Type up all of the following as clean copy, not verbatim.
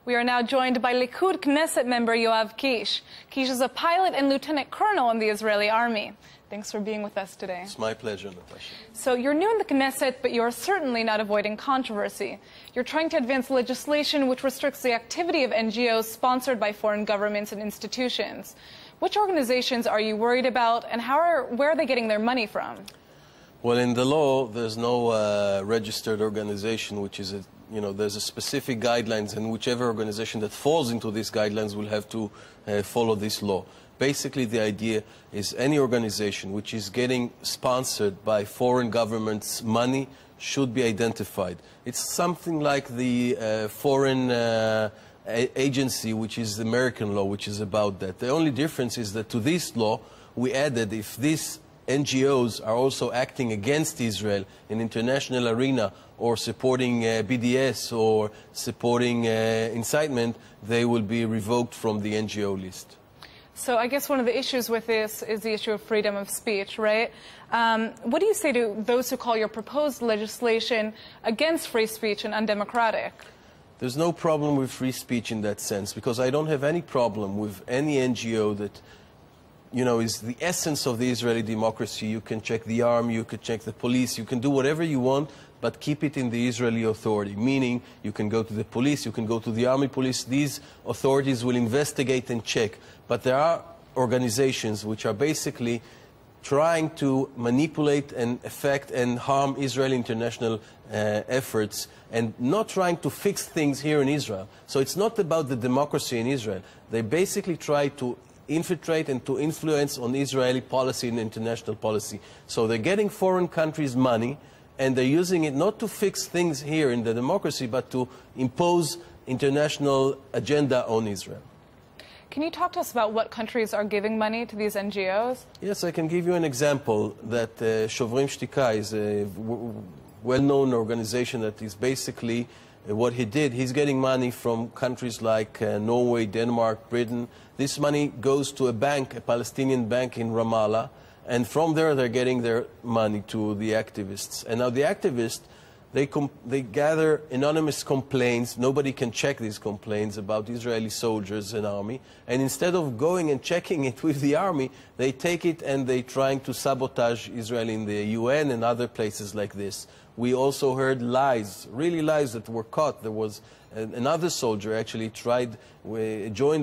We are now joined by Likud Knesset member Yoav Kish. Kish is a pilot and lieutenant colonel in the Israeli army. Thanks for being with us today. It's my pleasure, Natasha. So you're new in the Knesset, but you're certainly not avoiding controversy. You're trying to advance legislation which restricts the activity of NGOs sponsored by foreign governments and institutions. Which organizations are you worried about, and where are they getting their money from? Well, in the law, there's no registered organization, which is there's a specific guidelines, and whichever organization that falls into these guidelines will have to follow this law. Basically, the idea is any organization which is getting sponsored by foreign governments' money should be identified. It's something like the foreign agency, which is the American law, which is about that. The only difference is that to this law, we added if these NGOs are also acting against Israel in international arena or supporting BDS or supporting incitement, they will be revoked from the NGO list. So I guess one of the issues with this is the issue of freedom of speech, right? What do you say to those who call your proposed legislation against free speech and undemocratic? There's no problem with free speech in that sense, because I don't have any problem with any NGO that is the essence of the Israeli democracy. You can check the army, you can check the police, you can do whatever you want, but keep it in the Israeli authority. Meaning, you can go to the police, you can go to the army police. These authorities will investigate and check. But there are organizations which are basically trying to manipulate and affect and harm Israeli international efforts and not trying to fix things here in Israel. So it's not about the democracy in Israel. They basically try to infiltrate and to influence on Israeli policy and international policy. So they're getting foreign countries' money, and they're using it not to fix things here in the democracy, but to impose international agenda on Israel. Can you talk to us about what countries are giving money to these NGOs? Yes, I can give you an example that Shofrim Shtika is a well-known organization that is basically what he did. He's getting money from countries like Norway, Denmark, Britain. This money goes to a bank, a Palestinian bank in Ramallah, and from there they're getting their money to the activists. And now the activists, they gather anonymous complaints. Nobody can check these complaints about Israeli soldiers and army. And instead of going and checking it with the army, they take it and they're trying to sabotage Israel in the UN and other places like this. We also heard lies, really lies that were caught. There was another soldier actually joined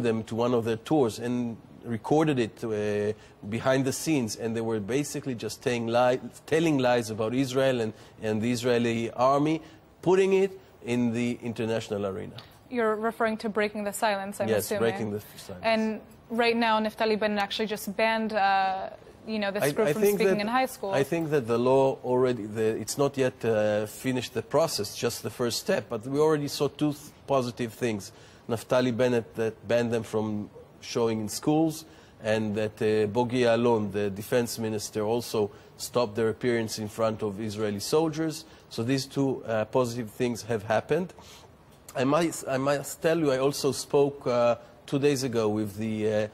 them to one of their tours and recorded it behind the scenes, and they were basically just telling lies about Israel and the Israeli army, putting it in the international arena. You're referring to breaking the silence, I'm assuming. Yes, breaking the silence. And right now, Naftali Bennett actually just banned this group from speaking in high school. I think that the law already, it's not yet finished the process, just the first step, but we already saw two positive things. Naftali Bennett that banned them from showing in schools, and that Bogi Ya'alon, the defense minister, also stopped their appearance in front of Israeli soldiers. So these two positive things have happened. I must tell you, I also spoke 2 days ago with the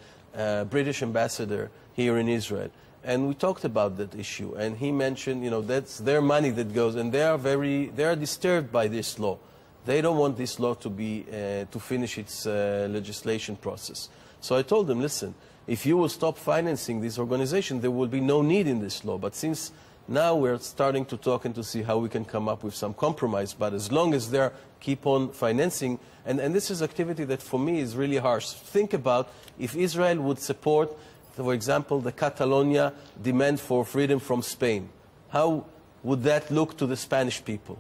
British ambassador here in Israel, and we talked about that issue, and he mentioned, that's their money that goes, and they are disturbed by this law. They don't want this law to be to finish its legislation process. So I told them, listen, if you will stop financing this organization, there will be no need in this law. But since now we're starting to talk and to see how we can come up with some compromise, but as long as they keep on financing, and this is activity that for me is really harsh. Think about if Israel would support, for example, the Catalonia demand for freedom from Spain. How would that look to the Spanish people?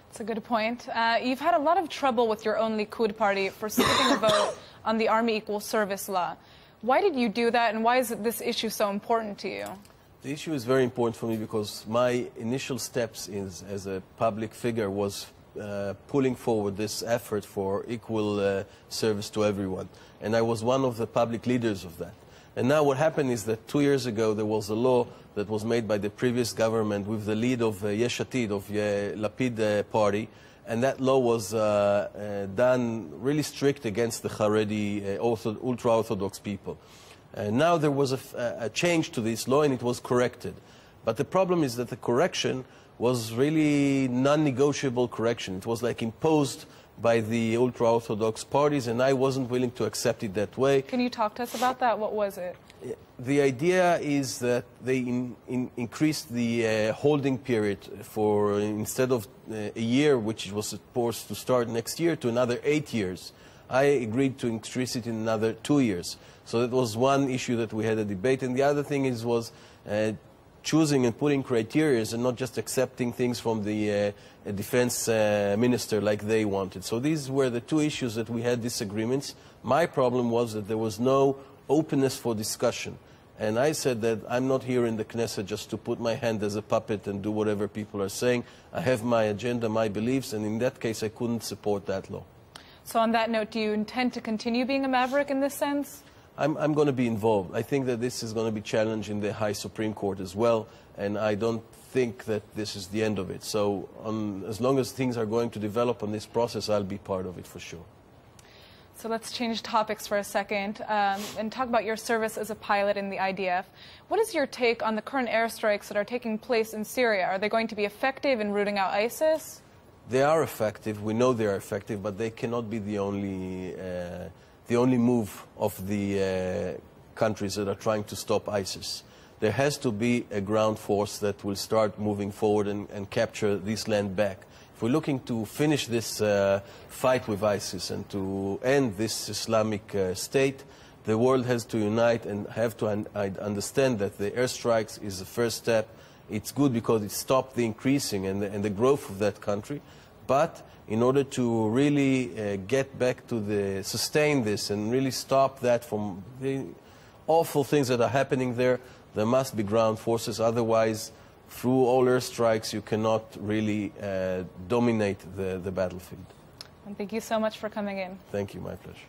That's a good point. You've had a lot of trouble with your own Likud party for skipping a vote on the Army Equal Service Law. Why did you do that, and why is this issue so important to you? The issue is very important for me because my initial steps as a public figure was pulling forward this effort for equal service to everyone. And I was one of the public leaders of that. And now what happened is that 2 years ago there was a law that was made by the previous government with the lead of Yesh Atid, of Lapid party, and that law was done really strict against the Haredi ultra-Orthodox people. Now there was a change to this law and it was corrected. But the problem is that the correction was really non-negotiable correction. It was like imposed by the ultra-Orthodox parties, and I wasn't willing to accept it that way. Can you talk to us about that? What was it? The idea is that they increased the holding period for, instead of a year, which was supposed to start next year, to another 8 years. I agreed to increase it in another 2 years. So that was one issue that we had a debate. And the other thing was choosing and putting criteria and not just accepting things from the defense minister like they wanted. So these were the two issues that we had disagreements. My problem was that there was no openness for discussion. And I said that I'm not here in the Knesset just to put my hand as a puppet and do whatever people are saying. I have my agenda, my beliefs, and in that case I couldn't support that law. So on that note, do you intend to continue being a maverick in this sense? I'm going to be involved. I think that this is going to be challenged in the High Supreme Court as well, and I don't think that this is the end of it. So as long as things are going to develop on this process, I'll be part of it for sure. So let's change topics for a second and talk about your service as a pilot in the IDF. What is your take on the current airstrikes that are taking place in Syria? Are they going to be effective in rooting out ISIS? They are effective. We know they are effective, but they cannot be the only move of the countries that are trying to stop ISIS. There has to be a ground force that will start moving forward and capture this land back. If we're looking to finish this fight with ISIS and to end this Islamic state, the world has to unite and have to understand that the airstrikes is the first step. It's good because it stopped the increasing and the growth of that country. But in order to really get back to sustain this and really stop that from the awful things that are happening there, there must be ground forces. Otherwise, through all airstrikes, you cannot really dominate the battlefield. And thank you so much for coming in. Thank you, my pleasure.